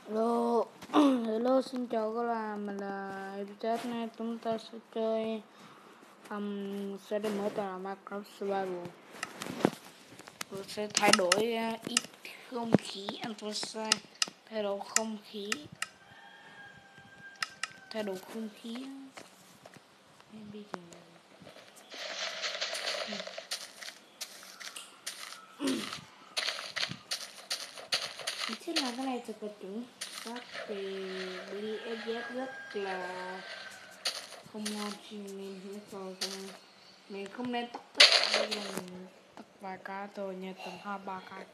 Hello, hello, xin chào các bạn, mình là Editech. Nay chúng ta sẽ chơi sẽ đến mở tòa Minecraft Survival. Tôi sẽ thay đổi ít không khí, tôi sẽ thay đổi không khí, bây giờ mình sẽ làm cái này thật là chuẩn xác thì đi FZ rất là không ngon cho nên mình không nên tắt tất cả, bây giờ mình tắt vài cái thôi nha, tầm 2-3 cái,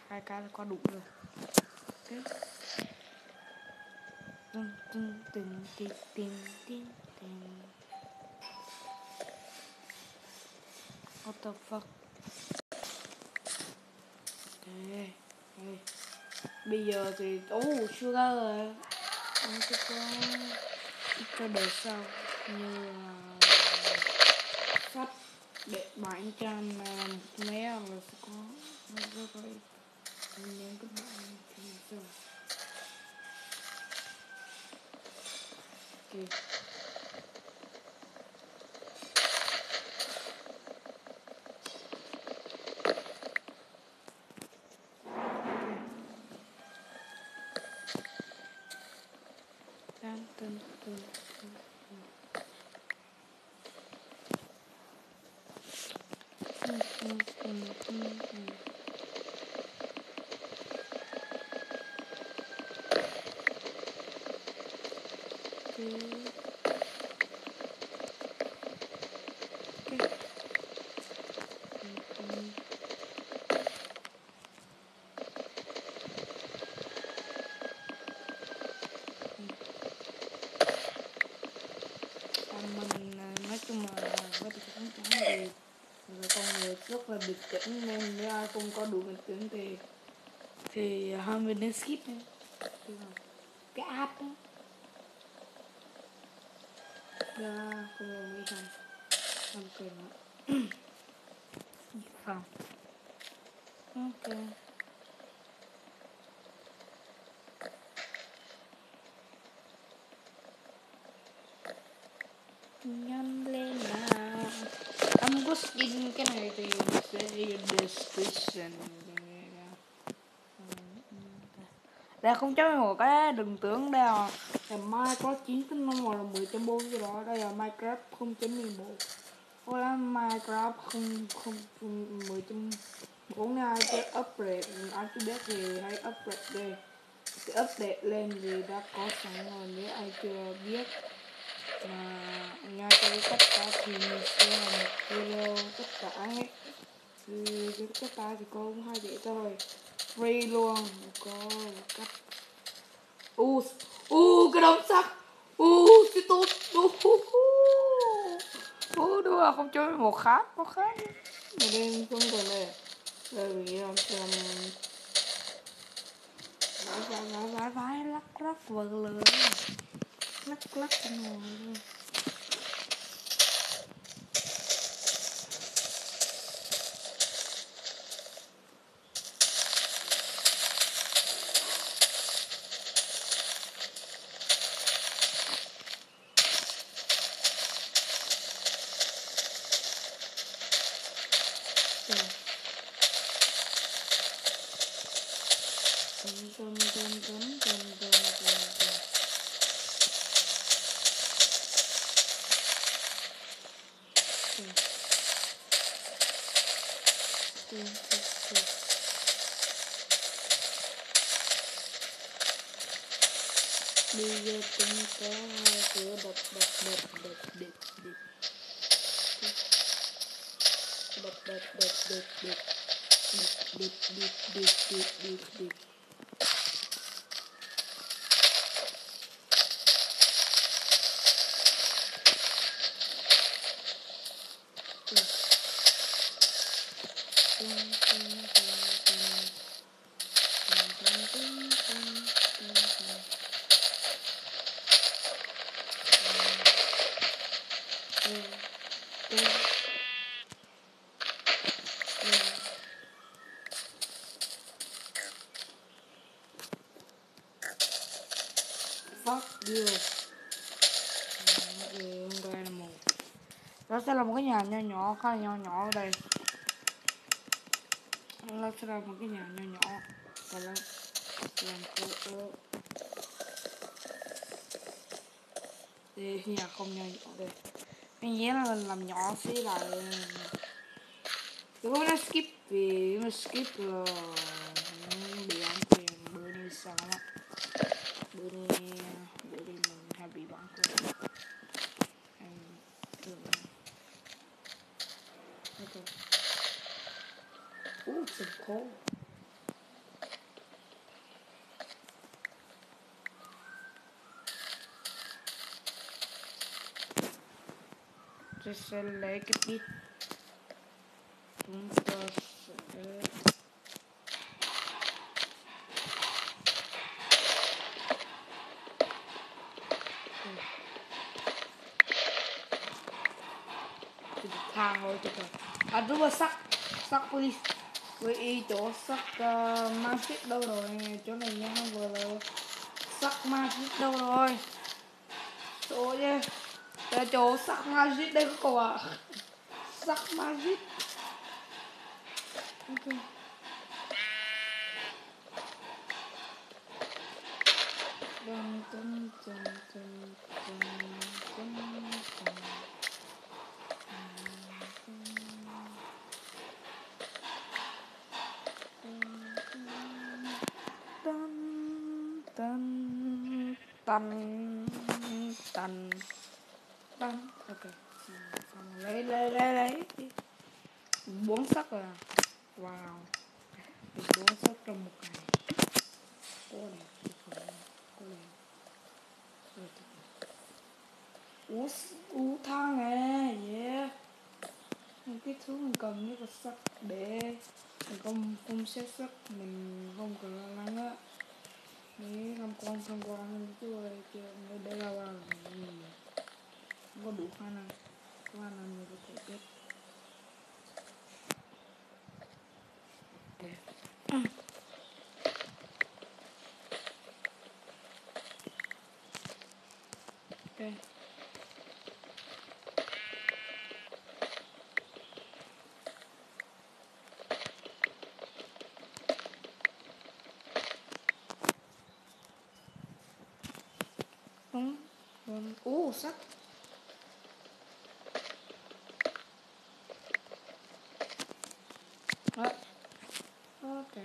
hai cái là có đủ rồi. Okay. What the fuck. Okay. Bây giờ thì sugar rồi, anh sẽ có ít cái đời sau như sách để 700 mấy là sẽ có những cái bạn thì sao. Okay. Mình nói chung là với cái chắc chắn thì con người rất là biệt chỉnh, nên nếu ai không có đủ bình tĩnh thì hai mình nên skip đi. Cái app đó ra không làm gì không cần phòng. Ok, nhanh lên nào. Em có skin cái này thì sẽ description. Đây 0.11 cái đừng tưởng đây là Minecraft 9.5 là 10.4 cái đó, đây là Minecraft 0.11 hoặc là Minecraft 10.4. Ai chưa upgrade, ai chưa biết thì hãy upgrade đây, thì update lên vì đã có sẵn rồi. Nếu ai chưa biết mà nghe cho cái tất cả thì mình sẽ làm một video tất cả hết. Thì cái tất cả thì cũng hai dễ thôi, free luôn, có cách. Cái đống sắt, cái tốt, đúng là không chơi một khác, có khác. Mình đem xuống rồi này, đây vì làm vãi lắc vật lớn, lắc cái nồi luôn. Bây giờ chúng ta cứ đập fuck you. Ok là một. Đó sẽ là một cái nhà nho nhỏ, khá là nho nhỏ ở đây. Nó sẽ là một cái nhà nho nhỏ. Và làm cô thì nhà không nho nhỏ đây. Cái nhé là mình làm nhỏ xí lại. Nếu nó skip vì nó skip là bị bán quyền bữa đi sao á. Bữa đi mình hay bị bán quyền. Okay. Ooh, it's so cold. Just lấy cái bít chúng ta sẽ thang thôi chứ không. Đúng là sắc với y chỗ sắc magic đâu rồi, chỗ này nha, vừa là sắc magic đâu rồi, chỗ chứ là chỗ sắc magic đây có cậu à, sắc magic. Okay. Dun, dun, dun, dun, dun, dun, dun. Tan. Ok. Xong lấy 4 sắc rồi à. Wow. 4 sắc trong một ngày. Cô đẹp. Cô đẹp. Thang nè. Yeah. Cái thứ mình cần nhất là sắc để mình không xét sắc, mình không cần lo lắng á. Nếu tham quan chứ đây là mình không có đủ khả năng mình có thể biết. Ok. Đúng. Sắt. Đó. Ok.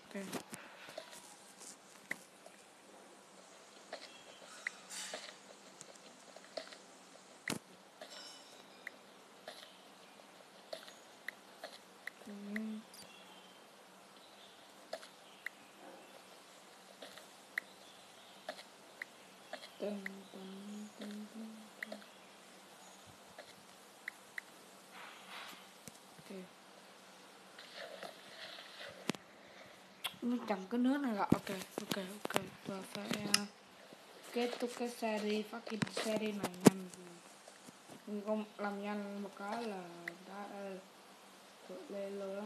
Okay. Mình chọn cái nước này là ok. Và phải kết thúc cái series này nhanh. Mình không làm nhanh một cái là đã lên luôn đó.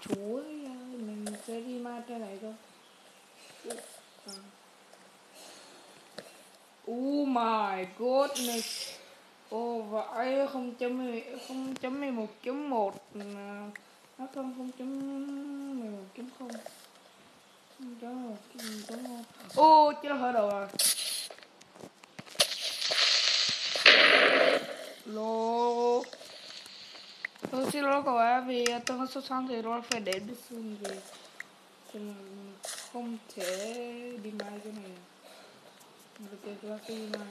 Chúa ơi, mình sẽ đi ma trên này thôi. Oh my goodness. Vãi 0.11.1 nó không 0.11.0 0.1.0. Chết hết rồi. Lô. Tôi xin lỗi cậu ấy vì tôi không sốt sáng thì tôi phải để biết xương gì. Cho nên không thể đi mai cái này. Mình phải ra đi mai.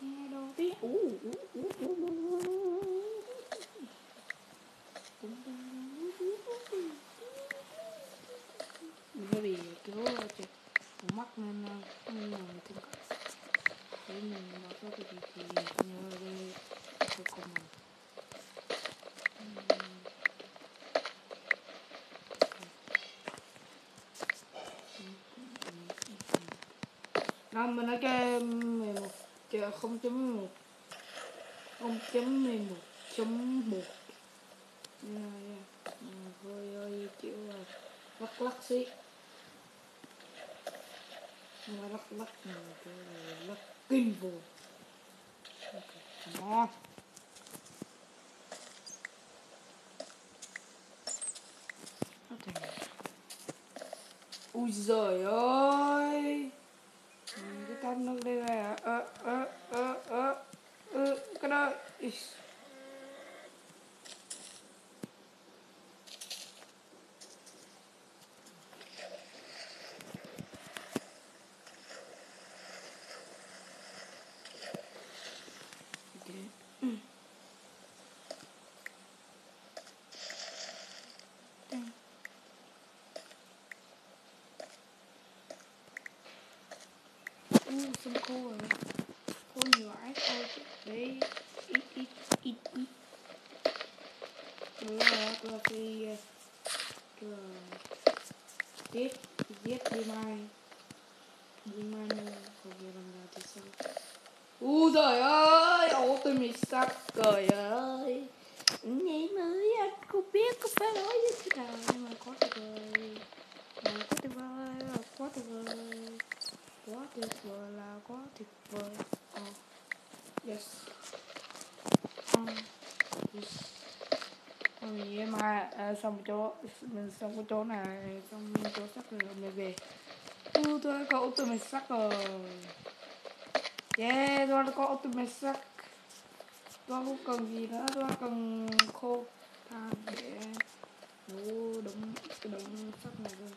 Nghe đâu tí. Mình phải bị cứu mắt nên mình thương cậu. Để mình bảo cho cái gì thì nhớ Năm mình nói cái 11 0.11 0.11.1 hơi hơi kiểu lắc lắc xí, nhưng mà lắc kiểu lắc kinh vô. Okay, come on. Okay. Ui giời ơi, cái con nó đây là cái đó. Xong khô rồi, khô nhiều ái thôi chứ đấy, ít rồi thì tiếp giết đi mai nữa không biết làm ra thì sao. Trời ơi, Ultimate Sucker ơi, nghĩ mới anh không biết có phải nói như thế nào, nhưng mà quá tuyệt vời, quá tuyệt vời, quá tuyệt vời, quá tuyệt vời là quá tuyệt vời. Yes. Yes. Vậy mà xong cái chỗ này, xong chỗ sắt rồi mình về. Tôi đã có Ultimate Sucker. Yeah, tôi đã có Ultimate Suck. Tôi không cần gì nữa, tôi cần khô than để nấu đống cái đống sắt này thôi.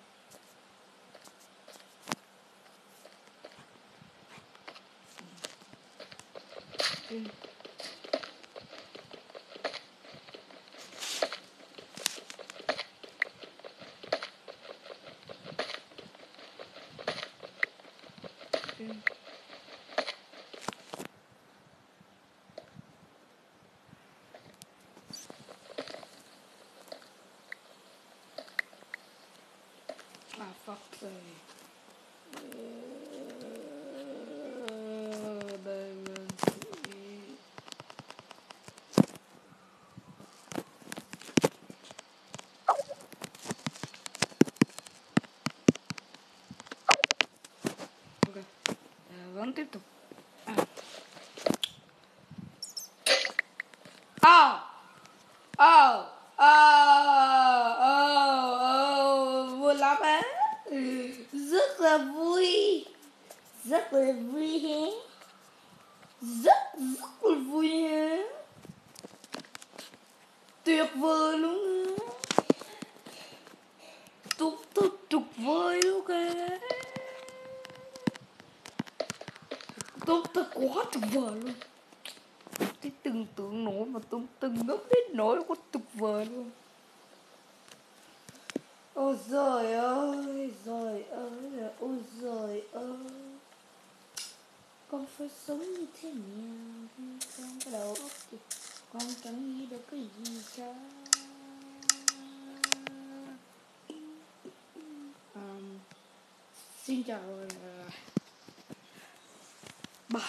Fuck rồi. Đây là ok, vẫn tiếp tục. Vui lắm á, rất là vui, rất là vui hé, rất là vui hé, tuyệt vời luôn á, tuyệt vời luôn kìa, tôi quá tuyệt vời luôn, tôi tưởng tượng nổi mà tôi từng ngốc đến nỗi quá tuyệt vời luôn. Ôi giời ơi, ôi giời ơi, con phải sống như thế nào trong cái đầu óc thì con chẳng nghĩ được cái gì cả. Xin chào, bye.